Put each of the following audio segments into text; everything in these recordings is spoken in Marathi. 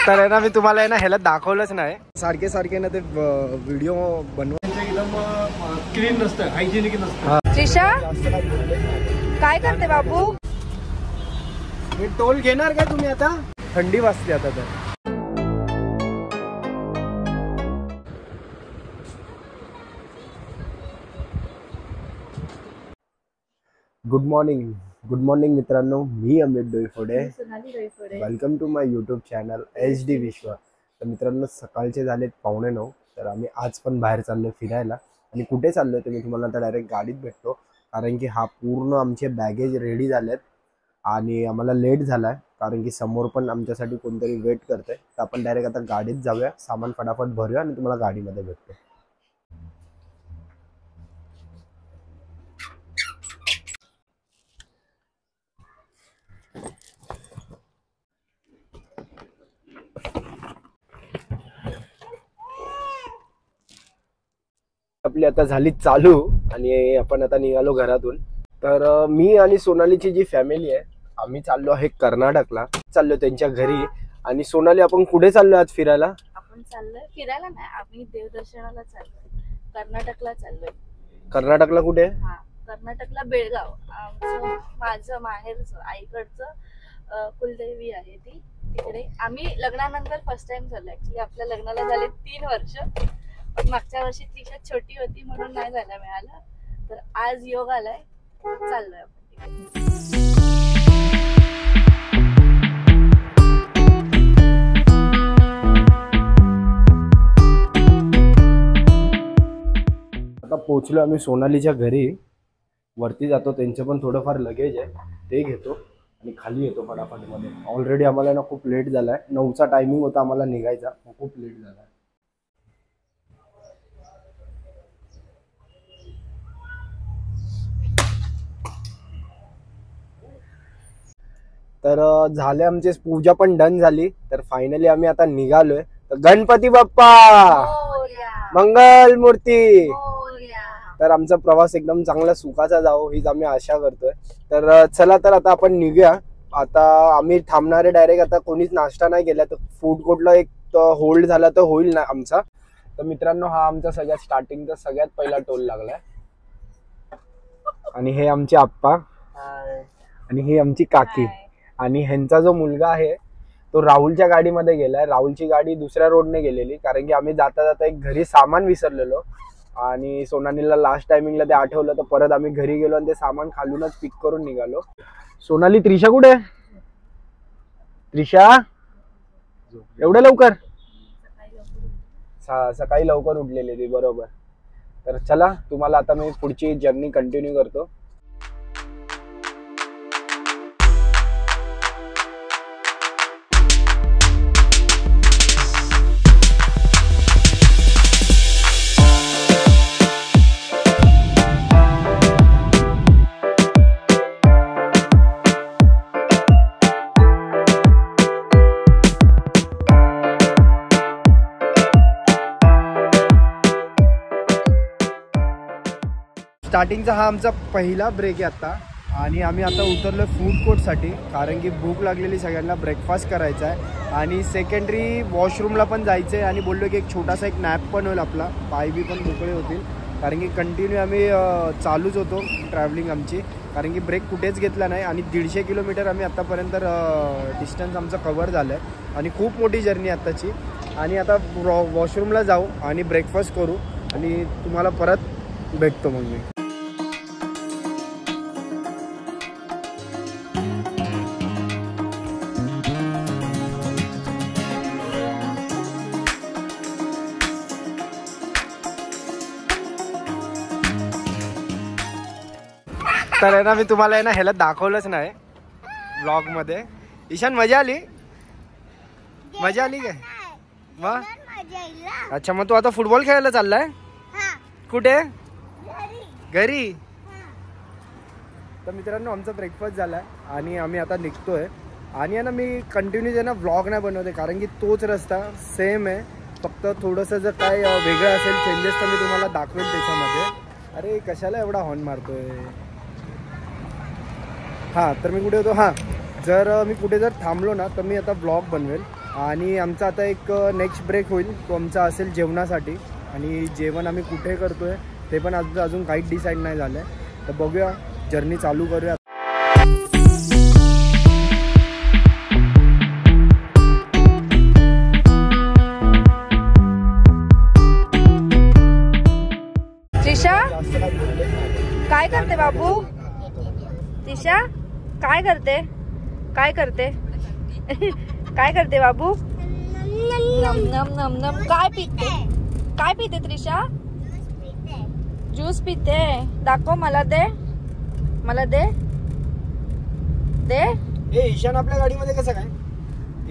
तर आहे ना मी तुम्हाला आहे ना ह्याला दाखवलंच नाही. सारखे सारखे ना ते व्हिडिओ बनवायचं एकदम क्लीन नसतं, हायजेनिक नसतं. त्रिशा काय करते बाबू? मी टोल घेणार का तुम्ही? आता थंडी वाजते आता तर. गुड मॉर्निंग मित्रांनो, मी Amit Doiphode. Welcome to my YouTube channel HD Vishwa. तर मित्रांनो सकाळचे झालेत 8:45. तर आम्ही आज पण बाहेर चाललो फिरायला. आणि कुठे चाललोय ते मी तुम्हाला आता डायरेक्ट गाडीत भेटतो, कारण की हा पूर्ण आमचे बॅगेज रेडी झालेत आणि आम्हाला लेट झालाय, कारण की समोर पण आमच्यासाठी कोणतरी वेट करतंय. तर आपण डायरेक्ट आता गाडीत जाऊया, सामान फटाफट भरूया आणि तुम्हाला गाडीमध्ये भेटतो. आपली आता झाली चालू आणि आपण आता निघालो घरातून. तर मी आणि सोनालीची जी फॅमिली आहे, आम्ही चाललो आहे कर्नाटकला, चाललो त्यांच्या घरी. आणि सोनाली, आपण कुठे चाललो आज फिरायला? आपण चाललोय फिरायला नाही, आम्ही देवदर्शनाला चाललोय. कर्नाटकला चाललोय. कर्नाटकला कुठे? हा, कर्नाटकला बेळगाव. माझं माहेरचं आईकडचं कुलदेवी आहे ती तिकडे. आम्ही लग्नानंतर फर्स्ट टाइम चाललो. ऍक्च्युली आपल्या लग्नाला झाले 3 वर्ष, पण मागच्या वर्षी त्रिशा छोटी होती म्हणून नाही जायला मिळालं. तर आज योग आलाय, चाललोय आपण. आता पोहोचलो आम्ही सोनालीच्या घरी. वरती जातो, त्यांचं पण थोडंफार लगेज आहे ते घेतो आणि खाली येतो फटाफटमध्ये. ऑलरेडी आम्हाला ना खूप लेट झालाय. 9चा टायमिंग होता आम्हाला निघायचा, खूप लेट झाला. तर झाले, आमची पूजा पण डन झाली. तर फायनली आम्ही आता निघालोय. तर गणपती बाप्पा मंगल मूर्ती. तर आमचा प्रवास एकदम चांगला सुखाचा जावो हीच आम्ही आशा करतोय. तर चला, तर आता आपण निघूया. आता आम्ही थांबणारे डायरेक्ट. आता कोणीच नाश्ता नाही केला, तर फूड कोर्टला एक होल्ड झाला तर होईल ना आमचा. तर मित्रांनो, हा आमचा सगळ्यात स्टार्टिंगचा सगळ्यात पहिला टोल लागलाय. आणि हे आमचे आप्पा आणि ही आमची काकी. आणि ह्यांचा जो मुलगा आहे तो राहुलच्या गाडीमध्ये गेलाय. राहुलची गाडी दुसऱ्या रोडने गेलेली, कारण की आम्ही जाता जाता एक घरी सामान विसरलेलो आणि सोनालीला लास्ट टायमिंगला ते आठवलं. तर परत आम्ही घरी गेलो आणि ते सामान खालूनच पिक करून निघालो. सोनाली, त्रिशा कुठे? त्रिशा एवढ्या लवकर? सकाळी लवकर उठलेली ती, बरोबर. तर चला, तुम्हाला आता मी पुढची जर्नी कंटिन्यू करतो. स्टार्टिंगचा हा आमचा पहिला ब्रेक आहे आता. आणि आम्ही आता उतरलो फूड कोर्टसाठी, कारण की भूक लागलेली सगळ्यांना, ब्रेकफास्ट करायचा आहे. आणि सेकंडरी वॉशरूमला पण जायचं आहे. आणि बोललो की एक छोटासा एक नॅप पण होईल, आपला पाय बी पण मोकळे होतील, कारण की कंटिन्यू आम्ही चालूच होतो ट्रॅव्हलिंग आमची, कारण की ब्रेक कुठेच घेतला नाही. आणि 150 किलोमीटर आम्ही आत्तापर्यंत डिस्टन्स आमचं कव्हर झालं आहे. आणि खूप मोठी जर्नी आत्ताची. आणि आता वॉशरूमला जाऊ आणि ब्रेकफास्ट करू आणि तुम्हाला परत भेटतो मग मी. तर आहे ना मी तुम्हाला आहे ना ह्याला दाखवलंच नाही ब्लॉग मध्ये. ईशान, मजा आली? मजा आली काय? मग अच्छा, मग तू आता फुटबॉल खेळायला चाललाय? कुठे? घरी. तर मित्रांनो, आमचा ब्रेकफास्ट झाला आणि आम्ही आता निघतोय. आणि आहे ना मी कंटिन्यू आहे ना व्लॉग नाही बनवते, कारण की तोच रस्ता सेम आहे, फक्त थोडंसं जर काय वेगळं असेल चेंजेस तर मी तुम्हाला दाखवेल त्याच्यामध्ये. अरे कशाला एवढा हॉर्न मारतोय? हां, तर मी कुठे होतो? हां, जर मी कुठे जर थांबलो ना तर मी आता ब्लॉग बनवेल. आणि आमचा आता एक नेक्स्ट ब्रेक होईल, तो आमचा असेल जेवणासाठी. आणि जेवण आम्ही कुठे करतो आहे ते पण अजून काहीच डिसाईड नाही झालं आहे. तर बघूया, जर्नी चालू करूया. त्रिशा काय करते बाबू? त्रिशा काय करते? काय करते? काय करते बाबू? नम नम नम नम. काय पिते? काय पिते त्रिशा? ज्यूस पिते. दाखव मला, दे मला, दे दे. ए ईशान आपल्या गाडीमध्ये कसं काय?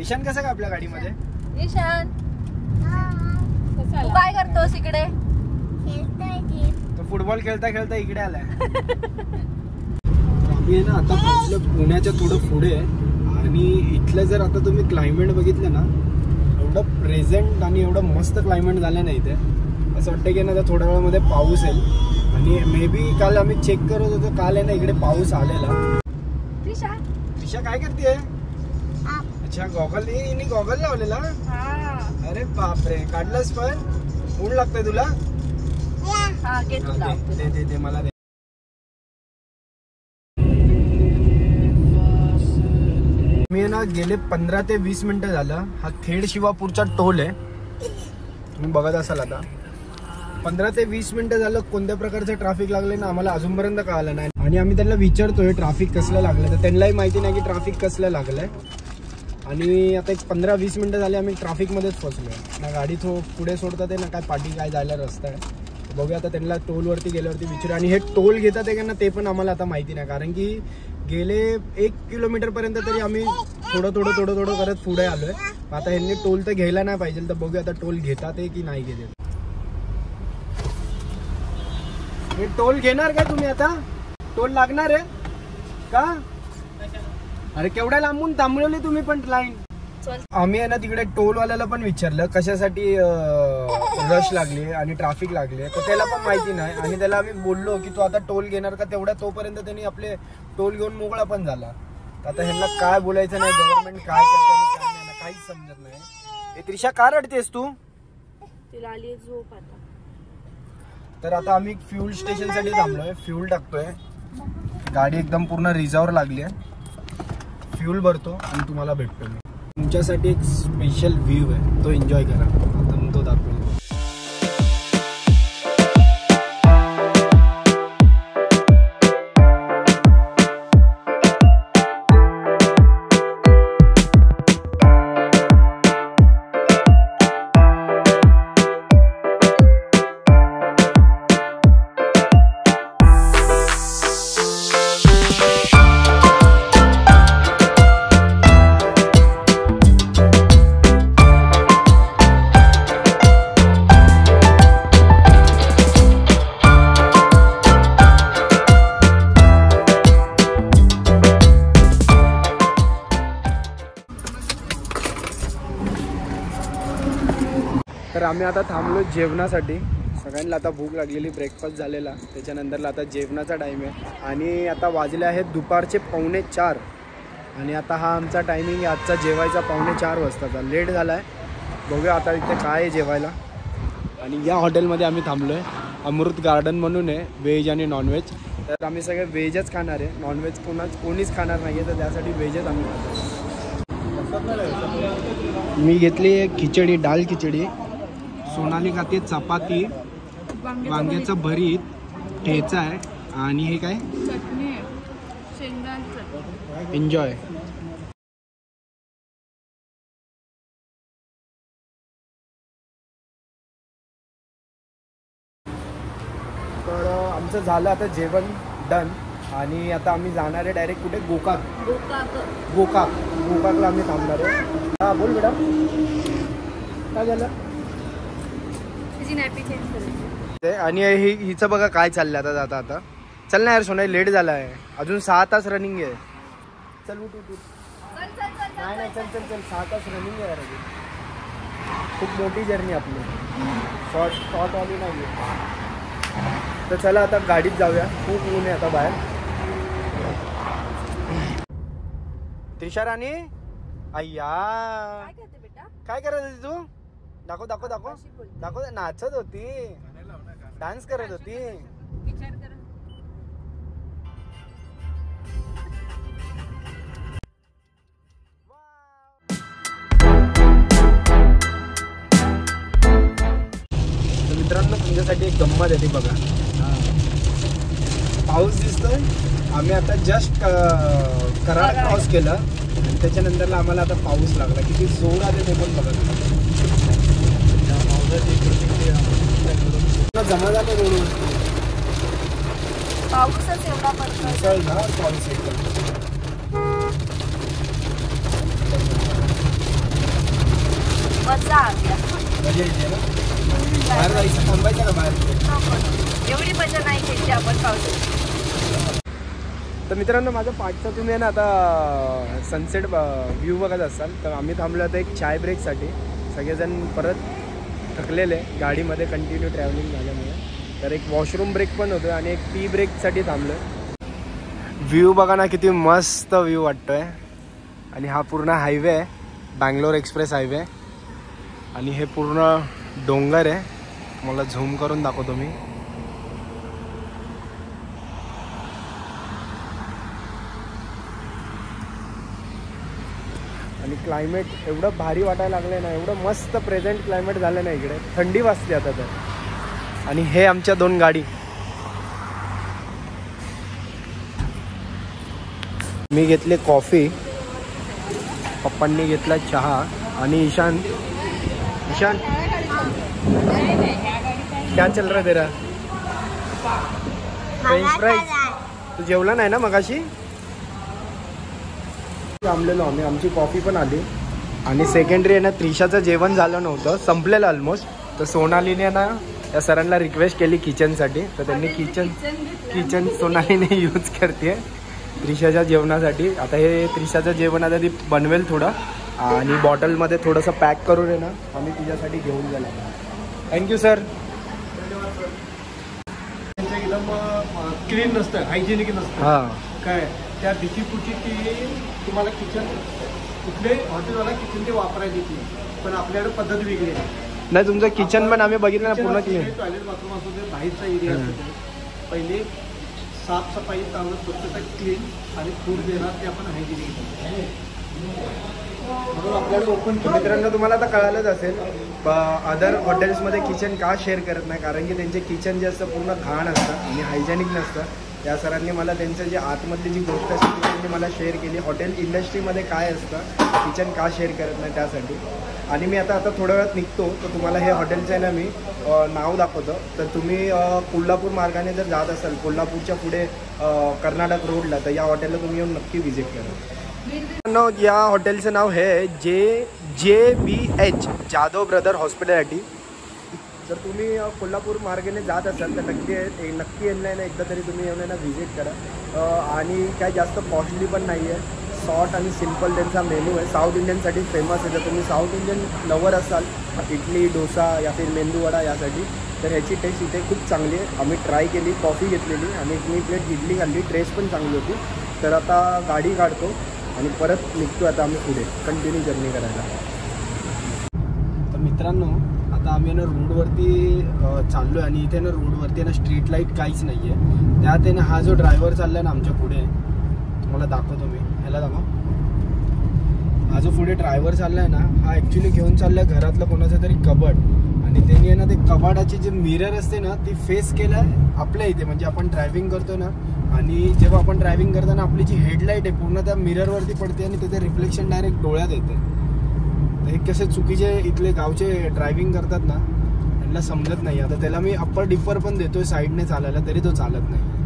ईशान कसं काय आपल्या गाडीमध्ये? ईशान तू काय करतोस इकडे? तो फुटबॉल खेळता खेळता इकडे आलाय. आम्ही ना आता पोहोचलो पुण्याच्या थोडं पुढे आणि इथलं जर आता तुम्ही क्लायमेट बघितलं ना, एवढं प्रेझेंट आणि एवढं मस्त क्लायमेट झालं नाही इथे. असं वाटतं की ना आता थोड्या वेळामध्ये पाऊस येईल. आणि मे बी काल आम्ही चेक करत होतो, काल आहे ना इकडे पाऊस आलेला. त्रिशा काय करते? अच्छा गॉगल, हिने गॉगल लावलेला. अरे बापरे, काढलास पण? ऊन लागतंय तुला? दे मला दे. मी ना गेले 15 ते 20 मिनिटं झालं. हा खेड शिवापूरचा टोल आहे, तुम्ही बघत असाल. आता 15 ते 20 मिनिटं झालं, कोणत्या प्रकारचं ट्रॅफिक लागले ना आम्हाला अजूनपर्यंत कळालं नाही. आणि आम्ही त्यांना विचारतोय ट्रॅफिक कसलं लागलं, तर त्यांनाही माहिती नाही की ट्रॅफिक कसलं लागलंय. आणि आता एक 15-20 मिनिटं झाले आम्ही ट्रॅफिकमध्येच फसलोय. ना गाडी पुढे सोडतात आहे ना काय पाठी काय जायला रस्ता आहे. बघूया आता त्यांना टोलवरती गेल्यावरती विचारू. आणि हे टोल घेतात आहे का ना ते पण आम्हाला आता माहिती नाही, कारण की गेले 1 किलोमीटर पर्यंत तरी आम्ही थोडं करत पुढे आलोय. आता ह्यांनी टोल तर घ्यायला नाही पाहिजे, तर बघूया आता टोल घेतात की नाही घेतात. हे टोल घेणार का तुम्ही? आता टोल लागणार आहे का? अरे केवढ्या लांबून थांबवली तुम्ही पण लाईन. आम्ही आहे ना तिकडे टोलवाल्याला पण विचारलं कशासाठी रश लागली आणि ट्रॅफिक लागले, तर त्याला पण माहिती नाही. आणि त्याला आम्ही बोललो की तू आता टोल घेणार का, तेवढ्या तोपर्यंत त्यांनी आपले टोल घेऊन मोकळा पण झाला. आता ह्यांना काय बोलायचं नाही, गव्हर्नमेंट काय करते आणि काय नाही, काहीच समजत नाही. त्रिशा का रडतेस तू? तिला आली झोप आता. तर आता आम्ही फ्यूल स्टेशन साठी थांबलोय, फ्यूल टाकतोय. गाडी एकदम पूर्ण रिझर्व लागली आहे. फ्यूल भरतो आणि तुम्हाला भेटतो. मी तुमच्यासाठी एक स्पेशल व्ह्यू आहे, तो एन्जॉय करा. आता मी तो दाखवतो. तर आम्ही आता थांबलो जेवणासाठी. सगळ्यांना आता भूक लागलेली, ब्रेकफास्ट झालेला, त्याच्यानंतरला आता जेवणाचा टाईम आहे. आणि आता वाजले आहेत दुपारचे 3:45. आणि आता हा आमचा टायमिंग आहे आजचा जेवायचा 3:45 वाजताचा. लेट झाला आहे. बघूया आता इथे काय आहे जेवायला. आणि या हॉटेलमध्ये आम्ही थांबलो आहे, अमृत गार्डन म्हणून आहे, व्हेज आणि नॉनव्हेज. तर आम्ही सगळे व्हेजच खाणार आहे, नॉनव्हेज कोणीच खाणार नाही आहे, तर त्यासाठी व्हेजच आम्ही खातो. मी घेतली खिचडी, डाळ खिचडी. सोनाली खाते चपाती, वांग्याचं भरीत, ठेचा आहे आणि हे काय चटणी आहे, शेंगदाण्याची चटणी. एन्जॉय. तर आमचं झालं आता जेवण डन. आणि आता आम्ही जाणार आहे डायरेक्ट कुठे? गोकाकला आम्ही थांबणार आहे. हा बोल बेटा, काय झालं? आणि हिचं बघा काय चाललंय आता जाता आता. चल ना यार सोनाली, लेट झाला आहे, अजून 6 तास रनिंग आहे. चल उठ. नाही चल 6 तास रनिंग आहे यार अजून. खूप मोठी जर्नी आपली, शॉर्ट वाली नाही आहे. तर चला आता गाडीत जाऊया, खूप ऊन आहे आता बाहेर. त्रिशा राणी अय्या काय करत होती तू? दाखव दाखव दाखव दाखव. नाचत होती, डान्स करत होती. मित्रांनो तुमच्यासाठी एक गंमत आहे ती बघा. पाऊस दिसतोय. आम्ही आता जस्ट कराड क्रॉस केलं आणि त्याच्यानंतरला आम्हाला आता पाऊस लागला. किती जोर आले ते पण बघा. जमा झालं रोडवर. पाऊसच एवढा पडतो. मुसळधार पाऊस एकदम. मजा आली. मजा येते ना. बाहेर जायचं थांबायचं का बाहेर? एवढी मजा नाही घ्यायची आपण पावसाची. तर मित्रांनो माझं पाठचं तुम्ही आहे ना आता सनसेट व्ह्यू बघत असाल तर आम्ही थांबलो आता एक चाय ब्रेकसाठी. सगळेजण परत थकलेले गाडीमध्ये कंटिन्यू ट्रॅव्हलिंग झाल्यामुळे. तर एक वॉशरूम ब्रेक पण होतो आणि एक टी ब्रेकसाठी थांबलो. व्ह्यू बघा ना किती मस्त व्ह्यू वाटतोय. आणि हा पूर्ण हायवे आहे, बँगलोर एक्सप्रेस हायवे. आणि हे पूर्ण डोंगर आहे. मला झूम करून दाखवतो मी. आणि क्लायमेट एवढं भारी वाटायला लागलं ना, एवढं मस्त प्रेझेंट क्लायमेट झालं ना इकडे. थंडी वाजते आता तर. आणि हे आमच्या 2 गाडी. मी घेतले कॉफी, पप्पांनी घेतला चहा आणि ईशान क्या चल रहा तेरा? French fries. तू जेवला नाही ना मगाशी? थांबलेलो आम्ही. आमची कॉफी पण आली. आणि सेकंडरी आहे ना त्रिशाचं जेवण झालं नव्हतं, संपलेलं ऑलमोस्ट. तर सोनालीने ना या सरांना रिक्वेस्ट केली किचनसाठी. तर त्यांनी किचन सोनालीने यूज करते त्रिशाच्या जेवणासाठी. आता हे त्रिशाचं जेवण आता ती बनवेल थोडं आणि बॉटलमध्ये थोडंसं पॅक करून आहे ना आम्ही तिच्यासाठी घेऊन गेला. Thank you sir. एकदम क्लीन नसतं, हायजेनिक नसतं. हां काय त्या भीतीपुटी ती तुम्हाला किचन कुठले हॉटेलवाला किचन ते वापरायला देत नाही. पण आपल्याकडे पद्धत वेगळी आहे. नाही तुमचं किचन पण आम्ही बघितलं ना पूर्ण क्लीन. टॉयलेट बाथरूम असू दे, बाहेरचा एरिया असू दे, पहिले साफसफाई चांगलं स्वच्छता क्लीन आणि फूड देणार ते आपण हायजेनिक. म्हणून आपल्याला ओपन. मित्रांनो तुम्हाला आता कळालंच असेल अदर हॉटेल्समध्ये किचन का शेअर करत नाही. कारण की त्यांचे किचन जे असतं पूर्ण घाण असतं आणि हायजेनिक नसतं. त्या सरांनी मला त्यांचं जे आतमधली जी गोष्ट असते ती त्यांनी मला शेअर केली. हॉटेल इंडस्ट्रीमध्ये काय असतं, किचन का शेअर करत नाही त्यासाठी. आणि मी आता थोड्या वेळात निघतो. तर तुम्हाला हे हॉटेलचं आहे ना मी नाव दाखवतो. तर तुम्ही कोल्हापूर मार्गाने जर जात असाल, कोल्हापूरच्या पुढे कर्नाटक रोडला, तर या हॉटेलला तुम्ही येऊन नक्की व्हिजिट करा. या हॉटेलचं नाव आहे JBH जाधव ब्रदर हॉस्पिटॅलिटी. जर तुम्ही कोल्हापूर मार्गाने जात असाल तर नक्की यांना ना एकदा तरी तुम्ही येऊन ना व्हिजिट करा. आणि काय जास्त कॉस्टली पण नाही आहे. शॉर्ट आणि सिम्पल त्यांचा मेनू आहे. साऊथ इंडियनसाठी फेमस आहे. जर तुम्ही साऊथ इंडियन लवर असाल, इडली डोसा या फिर मेंदूवडा यासाठी, तर ह्याची टेस्ट इथे खूप चांगली आहे. आम्ही ट्राय केली, कॉफी घेतलेली आणि मी प्लेट इडली खाल्ली. टेस्ट पण चांगली होती. तर आता गाडी काढतो आणि परत निघतो आता आम्ही पुढे कंटिन्यू जर्नी करायला. तर मित्रांनो आता आम्ही ना रोडवरती चाललो आहे आणि इथे ना रोडवरती ना स्ट्रीट लाईट काहीच नाही आहे. त्यात आहे ना हा जो ड्रायव्हर चालला आहे ना आमच्या पुढे, तुम्हाला दाखवतो मी. ह्याला दाखव. हा जो पुढे ड्रायव्हर चालला आहे ना, हा ॲक्च्युली घेऊन चालला आहे घरातलं कोणाचं तरी कबड. आणि त्यांनी आहे ना ते कबाडाचे जे मिरर असते ना ती फेस केलं आहे आपल्या इथे. म्हणजे आपण ड्रायव्हिंग करतो ना आणि जेव्हा आपण ड्रायव्हिंग करताना आपली जी हेडलाईट आहे पूर्ण त्या मिररवरती पडते आणि त्याचं रिफ्लेक्शन डायरेक्ट डोळ्यात येते. तर हे कसे चुकीचे इथले गावचे ड्रायव्हिंग करतात ना, त्यांना समजत नाही. आता त्याला मी अप्पर डिप्पर पण देतोय साईडने चालायला, तरी तो चालत नाही.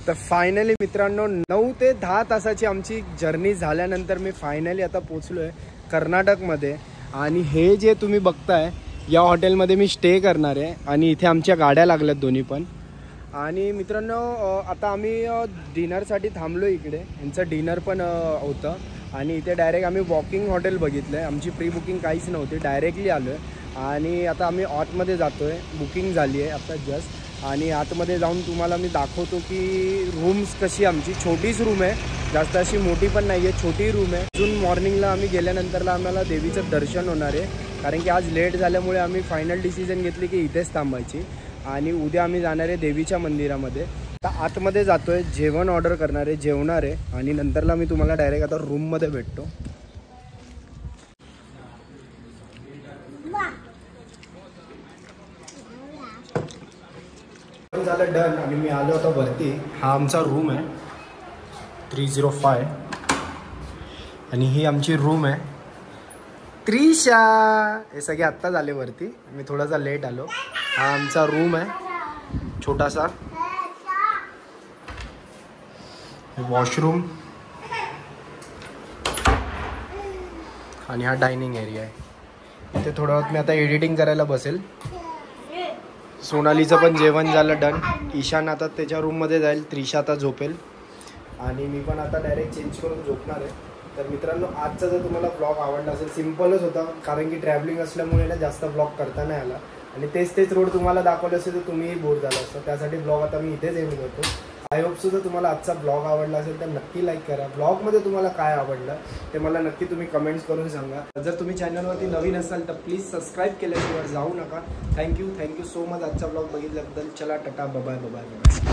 तर फायनली मित्रांनो 9 ते 10 तासाची आमची जर्नी झाल्यानंतर मी फायनली आता पोचलो आहे कर्नाटकमध्ये. आणि हे जे तुम्ही बघताय या हॉटेलमध्ये मी स्टे करणार आहे. आणि इथे आमच्या गाड्या लागल्यात दोन्ही पण. आणि मित्रांनो आता आम्ही डिनरसाठी थांबलो इकडे. यांचं डिनर पण होतं. आणि इथे डायरेक्ट आम्ही वॉकिंग हॉटेल बघितलं आहे. आमची प्री बुकिंग काहीच नव्हती, डायरेक्टली आलो आहे. आणि आता आम्ही आतमध्ये जातो आहे. बुकिंग झाली आहे आता जस्ट. आणि आतमध्ये जाऊन तुम्हाला मी दाखवतो की रूम्स कशी. आमची छोटीच रूम आहे जास्त अशी मोठी पण नाही आहे, छोटी रूम आहे. अजून मॉर्निंगला आम्ही गेल्यानंतरला आम्हाला देवीचं दर्शन होणार आहे, कारण की आज लेट झाल्यामुळे आम्ही फायनल डिसिजन घेतली की इथेच थांबायची. आणि उद्या आम्ही जाणार आहे देवीच्या मंदिरामध्ये. आता आतमध्ये जातो आहे, जेवण ऑर्डर करणार आहे, जेवणार आहे आणि नंतरला मी तुम्हाला डायरेक्ट आता रूममध्ये भेटतो. झालं डन आणि मी आलो होतो वरती. हा आमचा रूम आहे 305 आणि ही आमची रूम आहे. त्रिशा हे सगळे आत्ता झाले वरती, मी थोडासा लेट आलो. हा आमचा रूम आहे छोटासा, वॉशरूम आणि हा डायनिंग एरिया आहे. इथे थोडा वेळ मी आता एडिटिंग करायला बसेल. सोनालीचं पण जेवण झालं डन. ईशान आता त्याच्या रूममध्ये जाईल, त्रिशा आता झोपेल आणि मी पण आता डायरेक्ट चेंज करून झोपणार आहे. तर मित्रांनो, आजचा जर तुम्हाला ब्लॉग आवडला असेल, सिम्पलच होता कारण की ट्रॅव्हलिंग असल्यामुळे ना जास्त ब्लॉग करता नाही आला आणि तेच रोड तुम्हाला दाखवले असेल तर तुम्हीही बोर झाला असतं. त्यासाठी ब्लॉग आता मी इथेच एंड करतो. आय होप सो जर तुम्हाला आजचा ब्लॉग आवडला असेल तर नक्की लाईक करा. ब्लॉगमध्ये तुम्हाला काय आवडलं ते मला नक्की तुम्ही कमेंट्स करून सांगा. जर तुम्ही चॅनलवरती नवीन असाल तर प्लीज सबस्क्राईब केल्याशिवाय जाऊ नका. थँक्यू सो मच आजचा ब्लॉग बघितल्याबद्दल. चला टाटा, बाय बाय.